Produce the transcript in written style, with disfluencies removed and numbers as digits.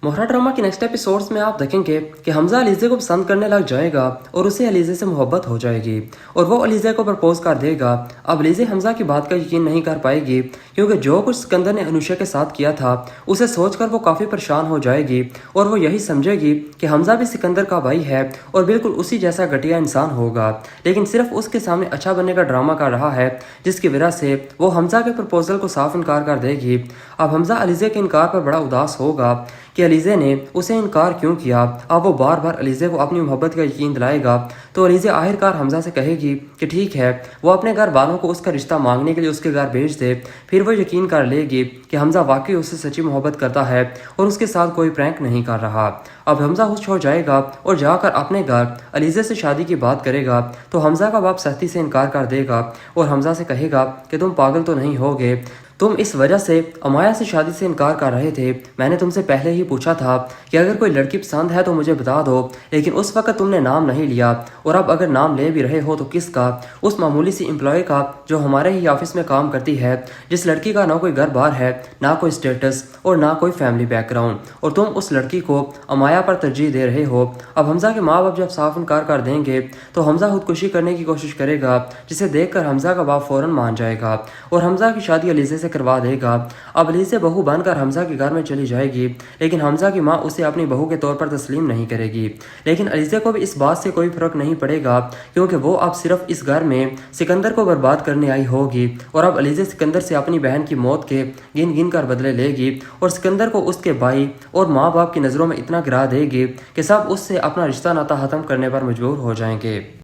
मोहरा drama के next episodes में आप देखेंगे कि हमजा अलीज़े को पसंद करने लग जाएगा और उसे अलीज़े से मोहब्बत हो जाएगी और वो अलीज़े को प्रपोज कर देगा। अब अलीज़े हमजा की बात का यकीन नहीं कर पाएगी क्योंकि जो कुछ सिकंदर ने अनुषा के साथ किया था उसे सोचकर वो काफ़ी परेशान हो जाएगी और वो यही समझेगी कि हमजा भी सिकंदर का भाई है और बिल्कुल उसी जैसा घटिया इंसान होगा, लेकिन सिर्फ उसके सामने अच्छा बनने का ड्रामा कर रहा है जिसकी वजह से वो हमजा के प्रपोजल को साफ इनकार कर देगी। अब हमजा अलीज़े के इनकार पर बड़ा उदास होगा कि अलीज़े ने उसे इनकार क्यों किया। अब वो बार बार अलीज़े को अपनी मोहब्बत का यकीन दिलाएगा तो अलीज़े आखिरकार हमजा से कहेगी कि ठीक है, वो अपने घर वालों को उसका रिश्ता मांगने के लिए उसके घर भेज दे। फिर वो यकीन कर लेगी कि हमजा वाकई उससे सच्ची मोहब्बत करता है और उसके साथ कोई प्रैंक नहीं कर रहा। अब हमजा खुश हो जाएगा और जाकर अपने घर अलीज़े से शादी की बात करेगा तो हमजा का बाप सख्ती से इनकार कर देगा और हमजा से कहेगा कि तुम पागल तो नहीं होगे, तुम इस वजह से अमाया से शादी से इनकार कर रहे थे। मैंने तुमसे पहले ही पूछा था कि अगर कोई लड़की पसंद है तो मुझे बता दो, लेकिन उस वक्त तुमने नाम नहीं लिया और अब अगर नाम ले भी रहे हो तो किसका? उस मामूली सी एम्प्लॉय का जो हमारे ही ऑफिस में काम करती है, जिस लड़की का ना कोई घर बार है, ना कोई स्टेटस और ना कोई फैमिली बैकग्राउंड, और तुम उस लड़की को अमाया पर तरजीह दे रहे हो। अब हमजा के माँ बाप जब साफ इनकार कर देंगे तो हमजा खुदकुशी करने की कोशिश करेगा जिसे देखकर हमजा का बाप फौरन मान जाएगा और हमजा की शादी अलीज़े से करवा देगा। अब अलीज़े बहू बनकर हमजा के घर में चली जाएगी, लेकिन हमजा की माँ उसे अपनी बहू के तौर पर तस्लीम नहीं करेगी। लेकिन अलीज़े को भी इस बात से कोई फर्क नहीं पड़ेगा क्योंकि वो अब सिर्फ इस घर में सिकंदर को बर्बाद करने आई होगी और अब अलीज़े सिकंदर से अपनी बहन की मौत के गिन गिन कर बदले लेगी और सिकंदर को उसके भाई और माँ बाप की नज़रों में इतना गिरा देगी कि सब उससे अपना रिश्ता नाता ख़त्म करने पर मजबूर हो जाएंगे।